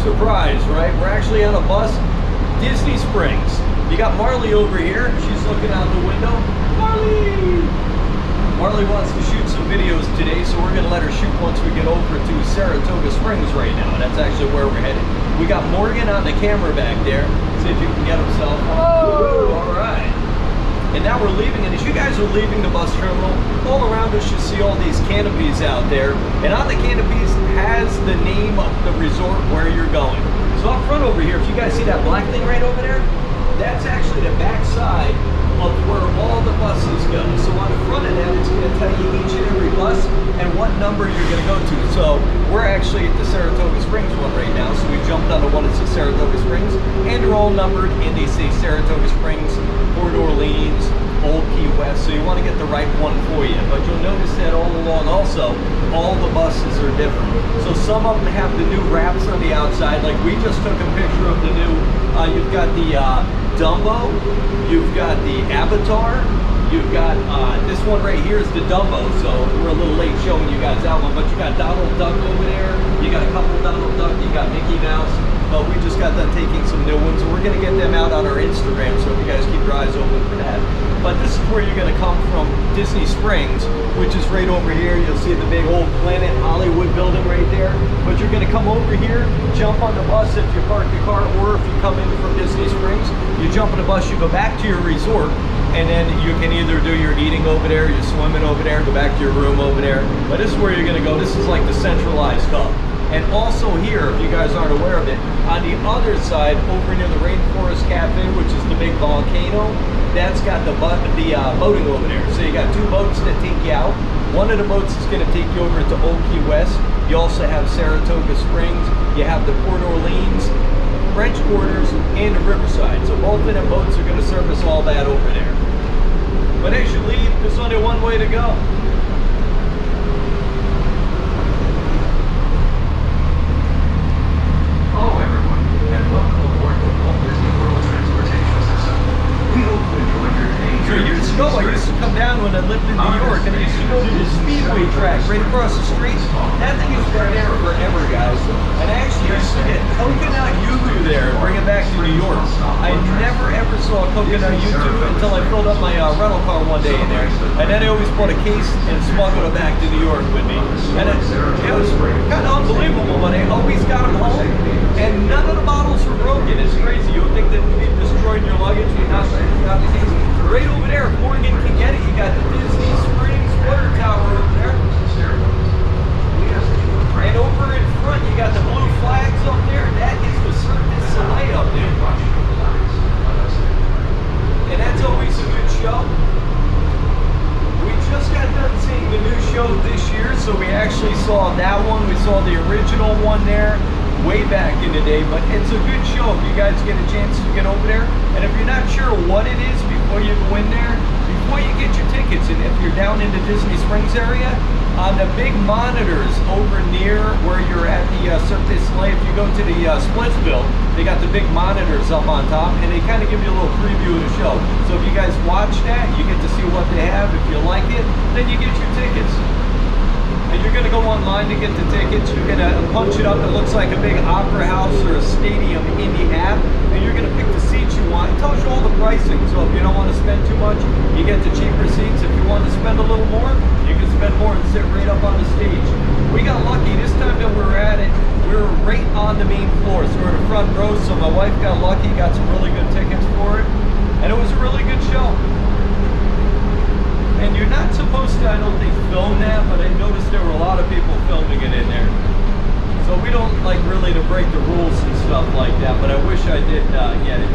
surprise, right? We're actually on a bus, Disney Springs. You got Marley over here. She's looking out the window. Marley! Marley wants to shoot some videos today, so we're gonna let her shoot once we get over to Saratoga Springs right now. That's actually where we're headed. We got Morgan on the camera back there. See if you can get himself. Oh, all right. And now we're leaving, and as you guys are leaving the bus terminal, all around us you see all these canopies out there. And on the canopies has the name of the resort where you're going. So up front over here, if you guys see that black thing right over there, that's actually the back side of where all the buses go. So on the front of that, it's going to tell you each and every bus and what number you're going to go to. So we're actually at the Saratoga Springs one right now. So we jumped on the one that says Saratoga Springs, and they're all numbered, and they say Saratoga Springs, Port Orleans, Old Key West. So you want to get the right one for you. But you'll notice that all along also, all the buses are different. So some of them have the new wraps on the outside. Like we just took a picture of the new, you've got the Dumbo, you've got the Avatar, you've got this one right here is the Dumbo, so we're a little late showing you guys that one, but you got Donald Duck over there, you got a couple Donald Duck, you got Mickey Mouse, but we just got done taking some new ones, and we're going to get them out on our Instagram, so you guys keep your eyes open for that. But this is where you're going to come from Disney Springs, which is right over here. You'll see the big old Planet Hollywood building right there. But you're going to come over here, jump on the bus if you park your car, or if you come in from Disney Springs, you jump on the bus, you go back to your resort, and then you can either do your eating over there, you're swimming over there, go back to your room over there. But this is where you're going to go. This is like the centralized hub. And also here, if you guys aren't aware of it, on the other side, over near the Rainforest Cafe, which is the big volcano, that's got the boating over there. So you got two boats that take you out. One of the boats is going to take you over to Old Key West. You also have Saratoga Springs. You have the Port Orleans, French Quarters, and the Riverside. So both of them boats are going to service all that over there. But as you leave, there's only one way to go. Hello everyone, and welcome aboard the Walt Disney World transportation system. We hope you enjoyed your day. So years ago, I used to come down when I lived in New York, and I used to go to the Speedway track right across the street. That thing has been there forever, guys. And I actually used to get coconut yoo-hoo there and bring it back to New York. I never ever saw coconut yoo-hoo until I filled up my rental car one day in there. And then I always bought a case and smuggled it back to New York with me. And it was kind of unbelievable, but I always got them home, and none of the bottles were broken. It's crazy. You would think that you'd destroyed your luggage, but not the case. Right over there, if Morgan can get it, you got the Disney Springs water tower over there. And over in front, you got the blue flags up there. That is the Cirque du Soleil up there. And that's always a good show. We just got done seeing the new show this year, so we actually saw that one. We saw the original one there way back in the day, but it's a good show if you guys get a chance to get over there. And if you're not sure what it is before you go in there, before you get your tickets, and if you're down in the Disney Springs area, on the big monitors over near where you're at the Cirque du Soleil, if you go to the Splitsville, they got the big monitors up on top, and they kind of give you a little preview of the show. So if you guys watch that, you get to see what they have. If you like it, then you get your tickets. And you're going to go online to get the tickets. You're going to punch it up. It looks like a big opera house or a stadium in the app. And you're going to pick the seats you want. It tells you all the pricing. So if you don't want to spend too much, you get the cheaper seats. If you want to spend a little more, you can spend more and sit right up on the stage. We got lucky. This time that we were at it, we were right on the main floor. So we're in the front row. So my wife got lucky, got some really good tickets for it. And it was a really good show. And you're not supposed to, I don't think, film that, but I noticed there were a lot of people filming it in there. So we don't like really to break the rules and stuff like that, but I wish I did get it.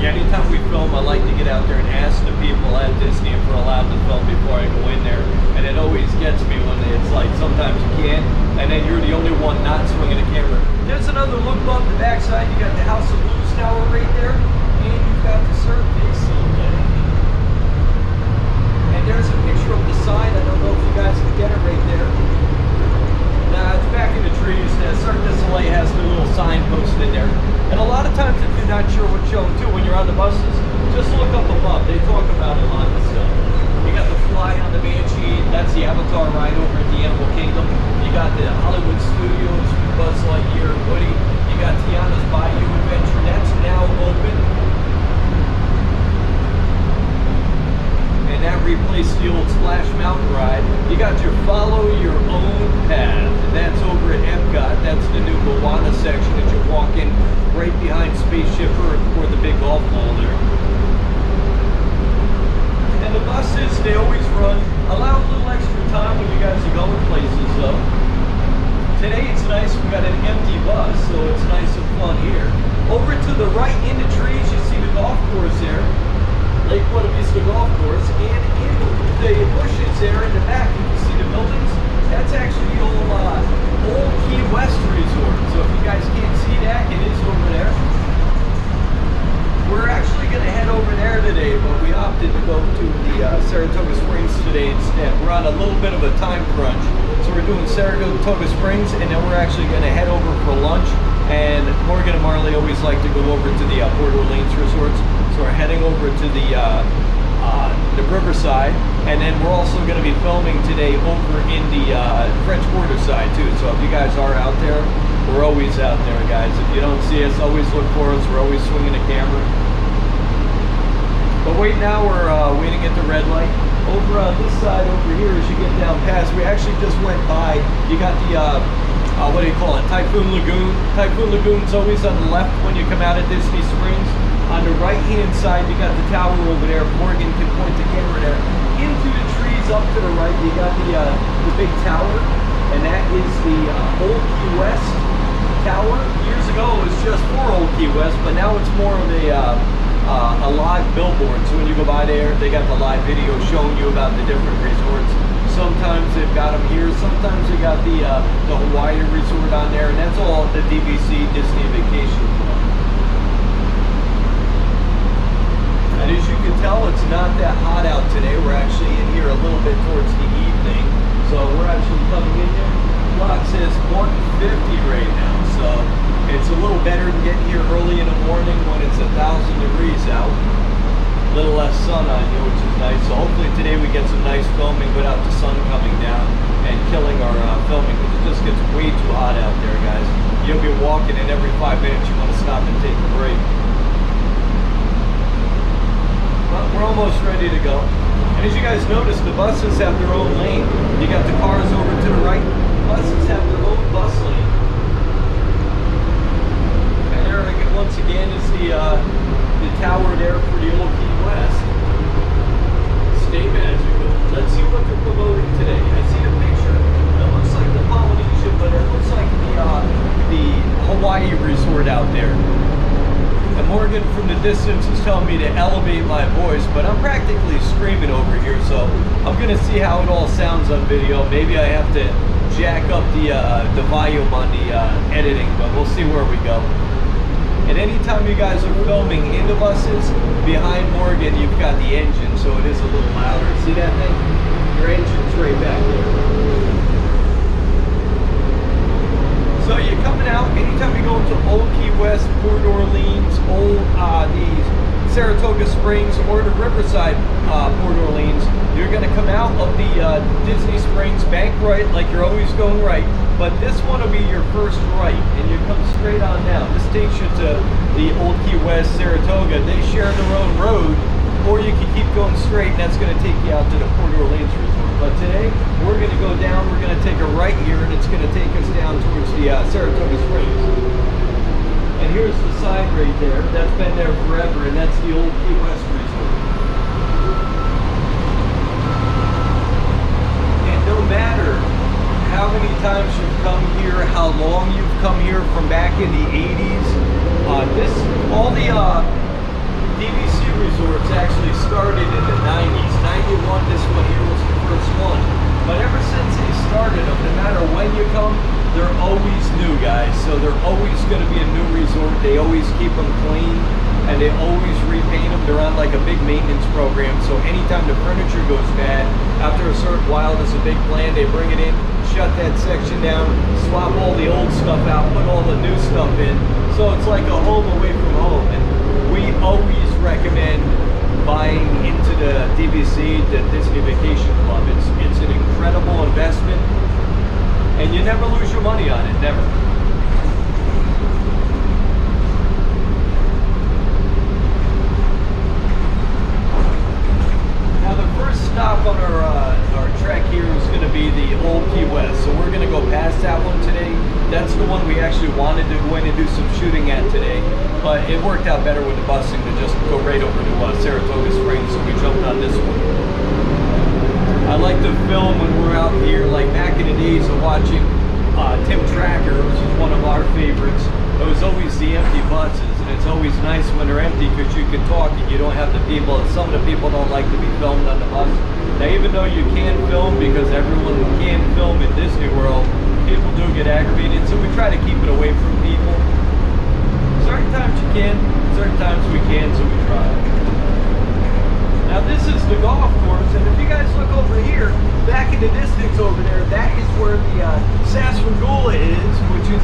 Yeah, anytime we film, I like to get out there and ask the people at Disney if we're allowed to film before I go in there. And it always gets me when it's like, sometimes you can't, and then you're the only one not swinging the camera. There's another look above the backside. You got the House of Blues tower right there, and you've got the Cirque du Soleil. And there's a picture of the sign. I don't know if you guys can get it right there. Nah, it's back in the trees. Cirque du Soleil has the little sign posted there. And a lot of times, if you're not sure what show too, when you're on the buses, just look up above. They talk about a lot of stuff. You got the Fly on the Banshee. That's the Avatar ride over at the Animal Kingdom. You got the Hollywood Studios nice the old Splash Mountain ride. You got your follow your own path, and that's over at Epcot. That's the new Moana section that you're walking right behind Spaceship or the big golf ball there. And the buses, they always run. Allow a little extra time when you guys are going places though. Today it's nice, we got an empty bus, so it's nice and fun here. Over to the right in the trees, you see the golf course there. Lake Buena Vista Golf Course, and in the bushes there in the back, you can see the buildings. That's actually the old Key West Resort. So if you guys can't see that, it is over there. We're actually going to head over there today, but we opted to go to the Saratoga Springs today instead. We're on a little bit of a time crunch. So we're doing Saratoga Springs, and then we're actually going to head over for lunch. And Morgan and Marley always like to go over to the Port Orleans resorts. So we're heading over to the Riverside, and then we're also going to be filming today over in the French Quarter side too. So if you guys are out there, we're always out there, guys. If you don't see us, always look for us. We're always swinging the camera. But right now we're waiting at the red light. Over on this side over here, as you get down past, we actually just went by. You got the what do you call it? Typhoon Lagoon. Typhoon Lagoon's always on the left when you come out of Disney Springs. On the right-hand side, you got the tower over there. Morgan can point the camera there. Into the trees up to the right, you got the big tower, and that is the Old Key West Tower. Years ago, it was just for Old Key West, but now it's more of a live billboard. So when you go by there, they got the live video showing you about the different resorts. Sometimes they've got them here. Sometimes they got the Hawaii resort on there, and that's all the DVC Disney Vacation Club. And as you can tell, it's not that hot out today. We're actually in here a little bit towards the evening. So we're actually coming in there. Clock says 1:50 right now. So it's a little better than getting here early in the morning when it's 1,000 degrees out. A little less sun on you, which is nice. So hopefully today we get some nice filming without the sun coming down and killing our filming, because it just gets way too hot out there, guys. You'll be walking, and every 5 minutes you want to stop and take a break. Well, we're almost ready to go. And as you guys notice, the buses have their own lane. You got the cars over to the right. Buses have their own bus lane. And there, once again, is the tower there for the Old Key West. Stay magical. Let's see what they're promoting today. I see a picture. It looks like the Polynesian, but it looks like the Hawaii resort out there. And Morgan from the distance is telling me to elevate my voice, but I'm practically screaming over here, so I'm gonna see how it all sounds on video. Maybe I have to jack up the volume on the editing, but we'll see where we go. And anytime you guys are filming in the buses, behind Morgan you've got the engine, so it is a little louder. See that thing? Your engine's right back there. So you're coming out, anytime you go into Old Key West, Port Orleans, the Saratoga Springs, or the Riverside, Port Orleans, you're going to come out of the Disney Springs bank right, like you're always going right, but this one will be your first right, and you come straight on down. This takes you to the Old Key West, Saratoga. They share their own road, or you can keep going straight, and that's going to take you out to the Port Orleans Resort. But today, we're going to go down, we're going to take a right here, and it's going to take us down towards the Saratoga Springs. And here's the sign right there. That's been there forever, and that's the Old Key West Resort. And no matter how many times you've come here, how long you've come here from back in the 80s, all the DVC resorts actually started in the 90s. 91, this one here was the first one. But ever since they started them, no matter when you come, they're always new, guys. So they're always going to be a new resort. They always keep them clean, and they always repaint them. They're on like a big maintenance program. So anytime the furniture goes bad, after a certain while, there's a big plan. They bring it in, shut that section down, swap all the old stuff out, put all the new stuff in. So it's like a home away from home. And we always recommend buying into the DVC, the Disney Vacation Club. It's an incredible investment, and you never lose your money on it, never. Now the first stop on our trek here is going to be the Old Key West. So we're going to go past that one today. That's the one we actually wanted to go in and do some shooting at today. But it worked out better with the busing to just go right over to Saratoga Springs, so we jumped on this one. I like to film when we're out here, like back in the days of watching Tim Tracker, which is one of our favorites. It was always the empty buses, and it's always nice when they're empty because you can talk and you don't have the people. Some of the people don't like to be filmed on the bus. Now, even though you can film, because everyone can film in Disney World, people do get aggravated, so we try to keep it away from people. Certain times you can, certain times we can, so we try. Now, this is the golf course, and if you guys look over here, back in the distance over there, that is where the Saratoga is, which is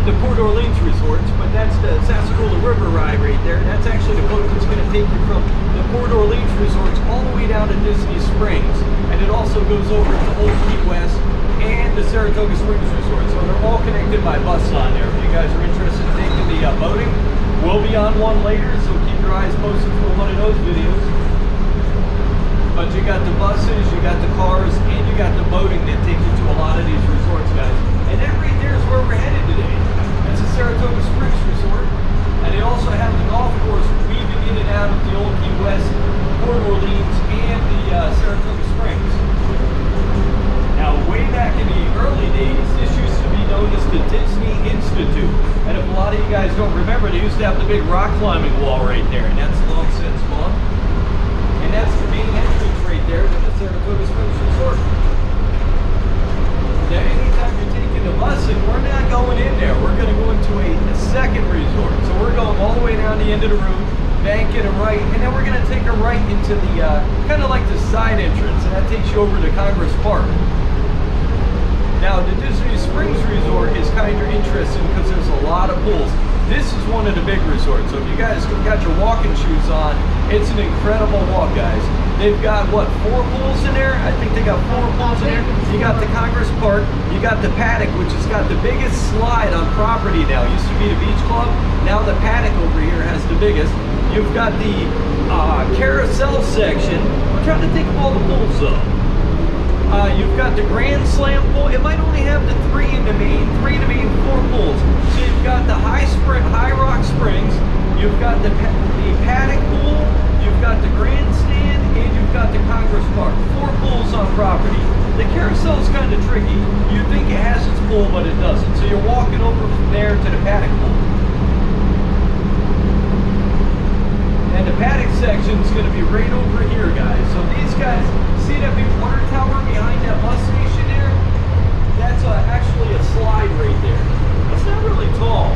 the Port Orleans resorts, but that's the Saratoga River ride right there. That's actually the boat that's going to take you from the Port Orleans resorts all the way down to Disney Springs, and it also goes over to Old Key West and the Saratoga Springs Resort. So they're all connected by bus on there. If you guys are interested in taking the boating, we'll be on one later, so keep your eyes posted for one of those videos. But you got the buses, you got the cars, and you got the boating that takes you to a lot of these resorts, guys. And that right there is where we're headed today. It's the Saratoga Springs Resort, and they also have the golf course weaving in and out of the Old Key West, Port Orleans, and the Saratoga Springs. Now, way back in the early days, this used to be known as the Disney Institute. And if a lot of you guys don't remember, they used to have the big rock climbing wall right there, and that's long since gone. And that's the main entrance right there to the Saratoga Springs Resort. Now, anytime you're taking the bus, and we're not going in there, we're going to go into a second resort. So we're going all the way down the end of the route, banking a right, and then we're going to take a right into the, kind of like the side entrance, and that takes you over to Congress Park. Now, the Disney Springs Resort is kind of interesting because there's a lot of pools. This is one of the big resorts, so if you guys got your walking shoes on, it's an incredible walk, guys. They've got, what, 4 pools in there? I think they got 4 pools in there. You got the Congress Park, you got the Paddock, which has got the biggest slide on property now. It used to be the Beach Club, now the Paddock over here has the biggest. You've got the carousel section. I'm trying to think of all the pools, though. You've got the Grand Slam pool. It might only have the 3 in the main, 4 pools. So you've got the High Rock Springs, you've got the Paddock pool, you've got the Grandstand, and you've got the Congress Park. 4 pools on property. The carousel is kind of tricky. You think it has its pool, but it doesn't. So you're walking over from there to the Paddock pool. And the Paddock section is going to be right over here, guys. So these guys, see that big water tower behind that bus station there? That's actually a slide right there. It's not really tall,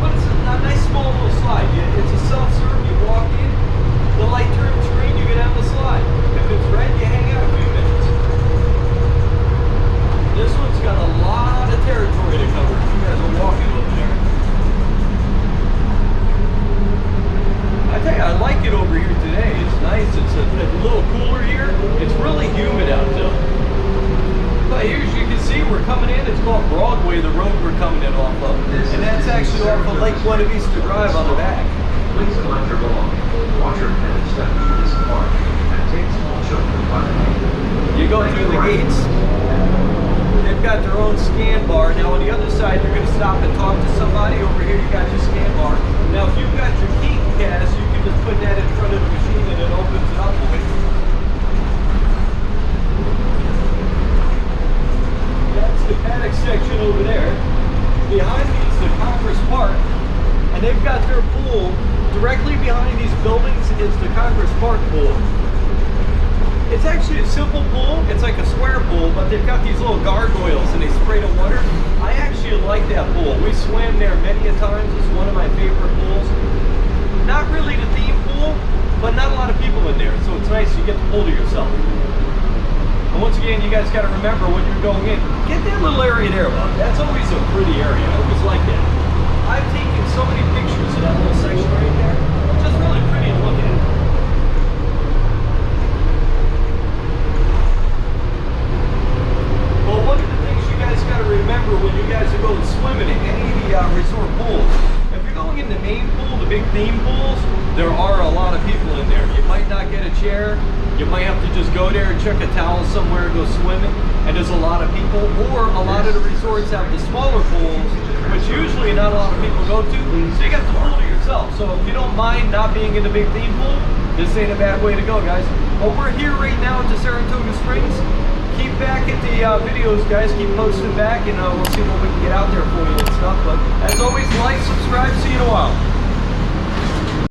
but it's a nice small little slide. It's a self-serve, you walk in, the light turns green, you get down the slide. If it's red, you hang out a few minutes. This one's got a lot of territory to cover. You guys are walking over there. I tell you, I like it over here today. It's nice. It's a little cooler here. It's really humid out though. But here, as you can see, we're coming in. It's called Broadway, the road we're coming in off of. And that's actually off of Lake Buena Vista Drive on the back. Please collect your belongings. Watch your pen and step through this park. And take small children by the hand. You go through the gates. They've got their own scan bar. Now on the other side, you're going to stop and talk to somebody. Over here, you got your scan bar. Now if you've got your key pass, you can just put that in front of the machine and it opens it up for you. That's the Paddock section over there. Behind me is the Congress Park, and they've got their pool. Directly behind these buildings is the Congress Park pool. It's actually a simple pool. It's like a square pool, but they've got these little gargoyles and they spray the water. I actually like that pool. We swam there many a times. It's one of my favorite pools. Not really the theme pool, but not a lot of people in there, so it's nice you get the pool to yourself. And once again, you guys got to remember when you're going in, get that little area there, Bob. That's always a pretty area. I always like that. I've taken so many pictures of that little section right there. It's just really pretty to look at. Well, one of the things you guys got to remember when you guys are going swimming in any of the resort pools, if you're going in the main pool, the big theme pools, there are a lot of people in there. You might not get a chair. You might have to just go there and chuck a towel somewhere and go swimming. And there's a lot of people. Or a lot of the resorts have the smaller pools, which usually not a lot of people go to. So you got the pool to yourself. So if you don't mind not being in the big theme pool, this ain't a bad way to go, guys. But we're here right now at the Saratoga Springs. Keep back at the videos, guys. Keep posting back, and we'll see what we can get out there for you and stuff. But as always, like, subscribe. See you in a while.